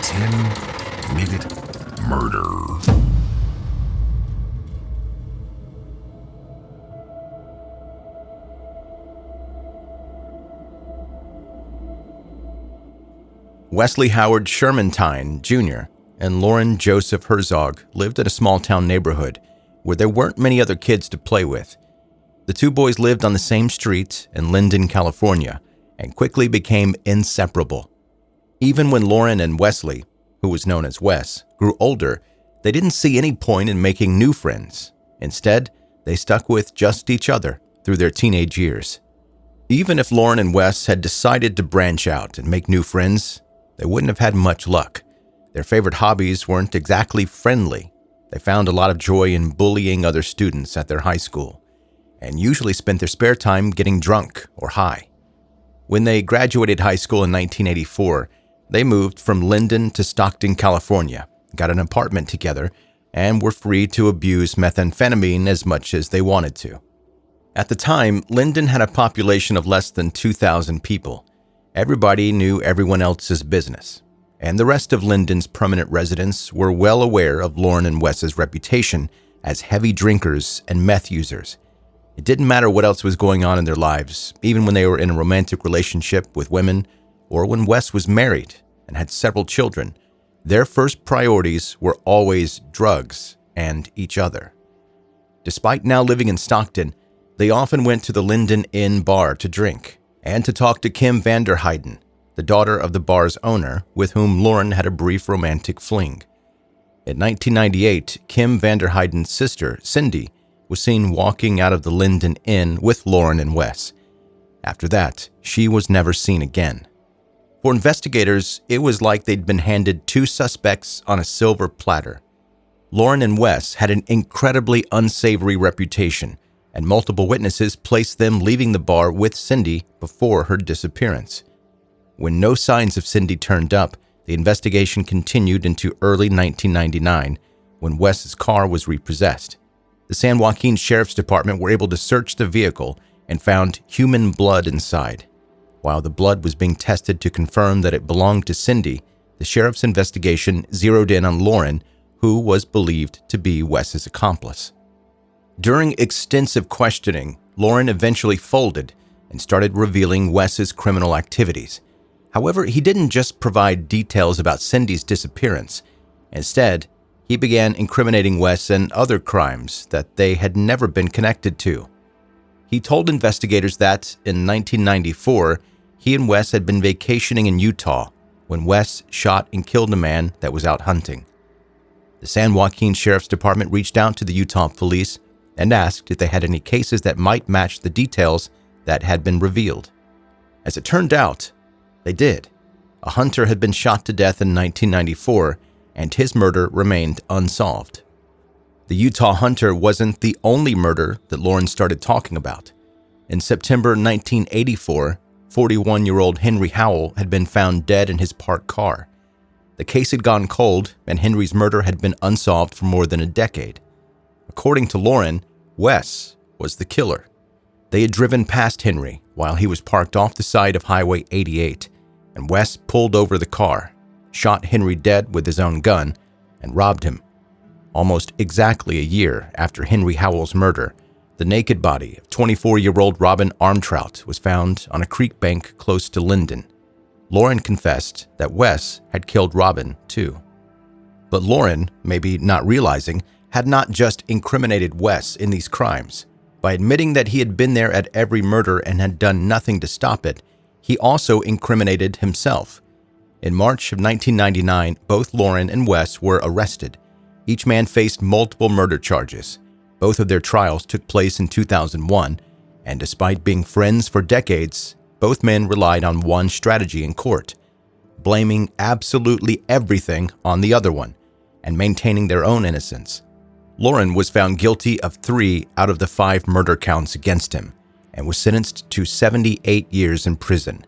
10-Minute Murder. Wesley Howard Shermantine Jr. and Loren Joseph Herzog lived in a small-town neighborhood where there weren't many other kids to play with. The two boys lived on the same street in Linden, California, and quickly became inseparable. Even when Loren and Wesley, who was known as Wes, grew older, they didn't see any point in making new friends. Instead, they stuck with just each other through their teenage years. Even if Loren and Wes had decided to branch out and make new friends, they wouldn't have had much luck. Their favorite hobbies weren't exactly friendly. They found a lot of joy in bullying other students at their high school, and usually spent their spare time getting drunk or high. When they graduated high school in 1984, they moved from Linden to Stockton, California, got an apartment together, and were free to abuse methamphetamine as much as they wanted to. At the time, Linden had a population of less than 2,000 people. Everybody knew everyone else's business, and the rest of Linden's permanent residents were well aware of Loren and Wes's reputation as heavy drinkers and meth users. It didn't matter what else was going on in their lives, even when they were in a romantic relationship with women, or when Wes was married and had several children. Their first priorities were always drugs and each other. Despite now living in Stockton, they often went to the Linden Inn bar to drink and to talk to Kim Vanderheiden, the daughter of the bar's owner, with whom Loren had a brief romantic fling. In 1998, Kim Vanderheiden's sister, Cindy, was seen walking out of the Linden Inn with Loren and Wes. After that, she was never seen again. For investigators, it was like they'd been handed two suspects on a silver platter. Loren and Wes had an incredibly unsavory reputation, and multiple witnesses placed them leaving the bar with Cindy before her disappearance. When no signs of Cindy turned up, the investigation continued into early 1999, when Wes's car was repossessed. The San Joaquin Sheriff's Department were able to search the vehicle and found human blood inside. While the blood was being tested to confirm that it belonged to Cindy, the sheriff's investigation zeroed in on Loren, who was believed to be Wes's accomplice. During extensive questioning, Loren eventually folded and started revealing Wes's criminal activities. However, he didn't just provide details about Cindy's disappearance. Instead, he began incriminating Wes in other crimes that they had never been connected to. He told investigators that, in 1994, he and Wes had been vacationing in Utah when Wes shot and killed a man that was out hunting. The San Joaquin Sheriff's Department reached out to the Utah police and asked if they had any cases that might match the details that had been revealed. As it turned out, they did. A hunter had been shot to death in 1994, and his murder remained unsolved. The Utah hunter wasn't the only murder that Loren started talking about. In September 1984, 41-year-old Henry Howell had been found dead in his parked car. The case had gone cold, and Henry's murder had been unsolved for more than a decade. According to Loren, Wes was the killer. They had driven past Henry while he was parked off the side of Highway 88, and Wes pulled over the car, shot Henry dead with his own gun, and robbed him. Almost exactly a year after Henry Howell's murder, the naked body of 24-year-old Robin Armtrout was found on a creek bank close to Linden. Loren confessed that Wes had killed Robin, too. But Loren, maybe not realizing, had not just incriminated Wes in these crimes. By admitting that he had been there at every murder and had done nothing to stop it, he also incriminated himself. In March of 1999, both Loren and Wes were arrested. Each man faced multiple murder charges. Both of their trials took place in 2001, and despite being friends for decades, both men relied on one strategy in court: blaming absolutely everything on the other one and maintaining their own innocence. Loren was found guilty of 3 out of the 5 murder counts against him and was sentenced to 78 years in prison.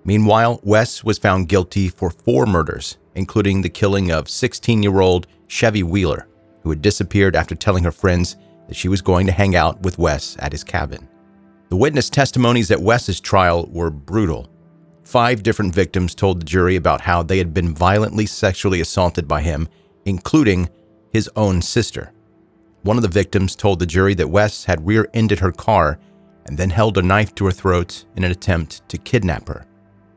Meanwhile, Wes was found guilty for 4 murders, including the killing of 16-year-old Chevy Wheeler, who had disappeared after telling her friends that she was going to hang out with Wes at his cabin. The witness testimonies at Wes's trial were brutal. 5 different victims told the jury about how they had been violently sexually assaulted by him, including his own sister. One of the victims told the jury that Wes had rear-ended her car and then held a knife to her throat in an attempt to kidnap her.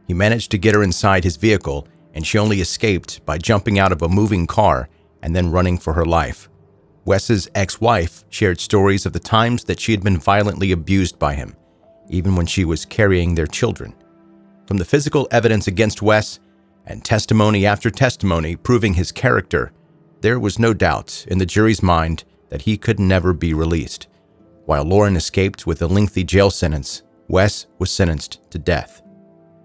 He managed to get her inside his vehicle, and she only escaped by jumping out of a moving car and then running for her life. Wes's ex-wife shared stories of the times that she had been violently abused by him, even when she was carrying their children. From the physical evidence against Wes and testimony after testimony proving his character, there was no doubt in the jury's mind that he could never be released. While Loren escaped with a lengthy jail sentence, Wes was sentenced to death.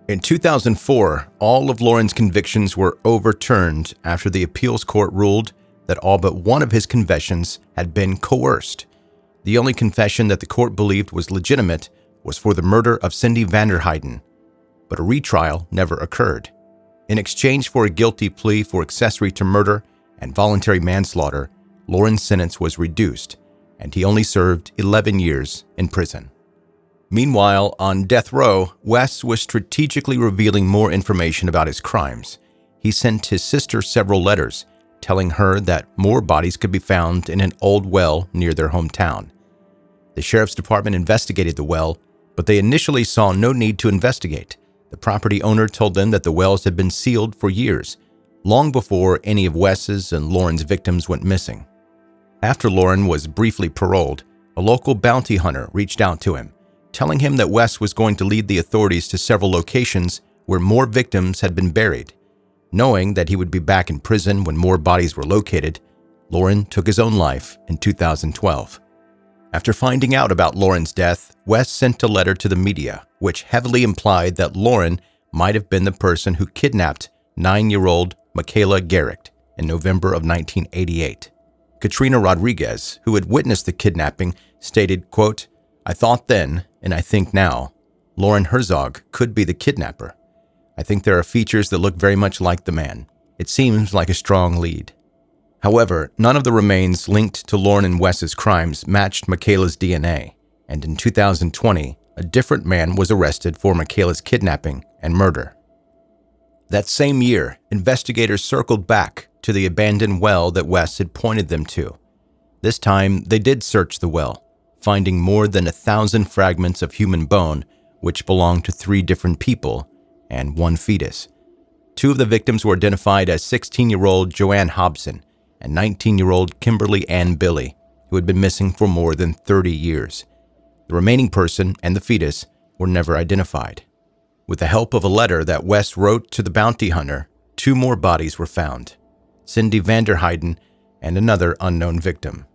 In 2004, all of Loren's convictions were overturned after the appeals court ruled that all but one of his confessions had been coerced. The only confession that the court believed was legitimate was for the murder of Cindy Vanderheiden, but a retrial never occurred. In exchange for a guilty plea for accessory to murder and voluntary manslaughter, Loren's sentence was reduced, and he only served 11 years in prison. Meanwhile, on death row, Wes was strategically revealing more information about his crimes. He sent his sister several letters, telling her that more bodies could be found in an old well near their hometown. The sheriff's department investigated the well, but they initially saw no need to investigate. The property owner told them that the wells had been sealed for years, long before any of Wes's and Loren's victims went missing. After Loren was briefly paroled, a local bounty hunter reached out to him, telling him that Wes was going to lead the authorities to several locations where more victims had been buried. Knowing that he would be back in prison when more bodies were located, Loren took his own life in 2012. After finding out about Loren's death, Wes sent a letter to the media, which heavily implied that Loren might have been the person who kidnapped 9-year-old Michaela Garrick in November of 1988. Katrina Rodriguez, who had witnessed the kidnapping, stated, quote, "I thought then, and I think now, Loren Herzog could be the kidnapper. I think there are features that look very much like the man. It seems like a strong lead." However, none of the remains linked to Loren and Wes's crimes matched Michaela's DNA, and in 2020, a different man was arrested for Michaela's kidnapping and murder. That same year, investigators circled back to the abandoned well that Wes had pointed them to. This time, they did search the well, finding more than 1,000 fragments of human bone, which belonged to 3 different people and 1 fetus. 2 of the victims were identified as 16-year-old Joanne Hobson and 19-year-old Kimberly Ann Billy, who had been missing for more than 30 years. The remaining person and the fetus were never identified. With the help of a letter that Wes wrote to the bounty hunter, 2 more bodies were found: Cindy Vanderheiden and another unknown victim.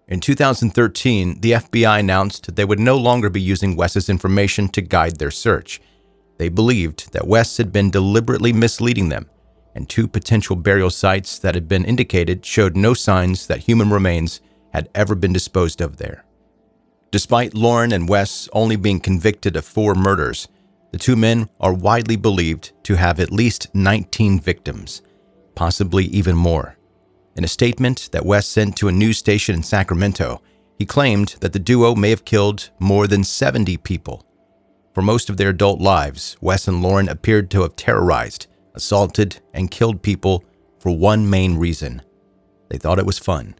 In 2013, the FBI announced they would no longer be using Wes's information to guide their search. They believed that Wes had been deliberately misleading them, and 2 potential burial sites that had been indicated showed no signs that human remains had ever been disposed of there. Despite Loren and Wes only being convicted of 4 murders, the 2 men are widely believed to have at least 19 victims, possibly even more. In a statement that Wes sent to a news station in Sacramento, he claimed that the duo may have killed more than 70 people. For most of their adult lives, Wes and Loren appeared to have terrorized, assaulted, and killed people for one main reason: they thought it was fun.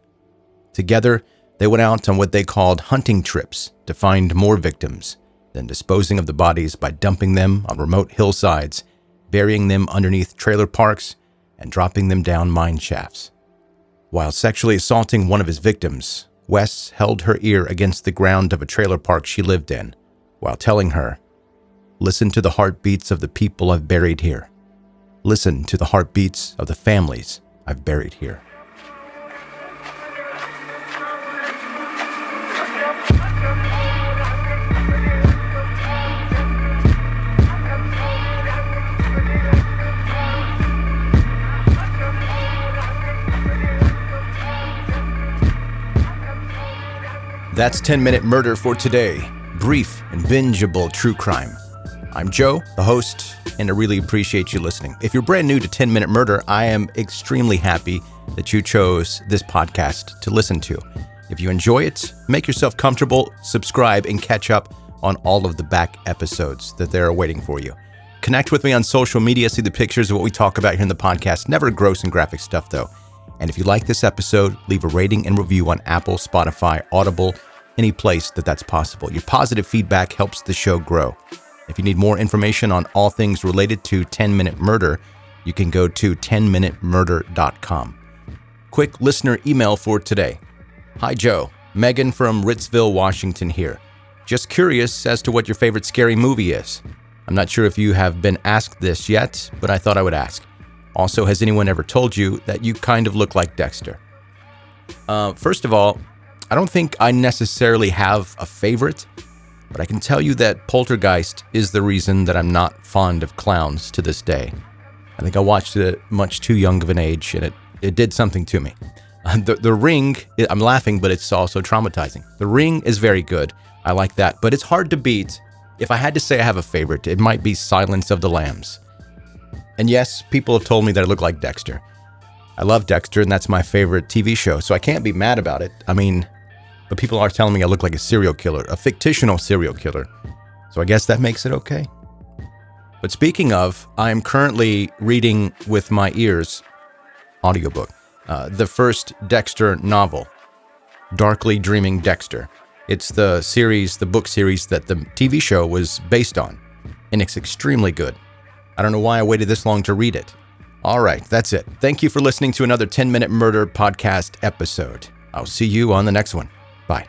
Together, they went out on what they called hunting trips to find more victims, then disposing of the bodies by dumping them on remote hillsides, burying them underneath trailer parks, and dropping them down mine shafts. While sexually assaulting one of his victims, Wes held her ear against the ground of a trailer park she lived in, while telling her, "Listen to the heartbeats of the people I've buried here. Listen to the heartbeats of the families I've buried here." That's 10-Minute Murder for today. Brief and bingeable true crime. I'm Joe, the host, and I really appreciate you listening. If you're brand new to 10-Minute Murder, I am extremely happy that you chose this podcast to listen to. If you enjoy it, make yourself comfortable, subscribe, and catch up on all of the back episodes that they're waiting for you. Connect with me on social media, see the pictures of what we talk about here in the podcast. Never gross and graphic stuff, though. And if you like this episode, leave a rating and review on Apple, Spotify, Audible, any place that's possible. Your positive feedback helps the show grow. If you need more information on all things related to 10-Minute Murder, you can go to 10minutemurder.com. Quick listener email for today. Hi, Joe. Megan from Ritzville, Washington here. Just curious as to what your favorite scary movie is. I'm not sure if you have been asked this yet, but I thought I would ask. Also, has anyone ever told you that you kind of look like Dexter? First of all, I don't think I necessarily have a favorite, but I can tell you that Poltergeist is the reason that I'm not fond of clowns to this day. I think I watched it at much too young of an age, and it did something to me. The Ring, I'm laughing, but it's also traumatizing. The Ring is very good. I like that, but it's hard to beat. If I had to say I have a favorite, it might be Silence of the Lambs. And yes, people have told me that I look like Dexter. I love Dexter, and that's my favorite TV show, so I can't be mad about it. I mean, but people are telling me I look like a serial killer, a fictional serial killer. So I guess that makes it okay. But speaking of, I am currently reading with my ears, audiobook, the first Dexter novel, Darkly Dreaming Dexter. It's the book series that the TV show was based on, and it's extremely good. I don't know why I waited this long to read it. All right, that's it. Thank you for listening to another 10-Minute Murder podcast episode. I'll see you on the next one. Bye.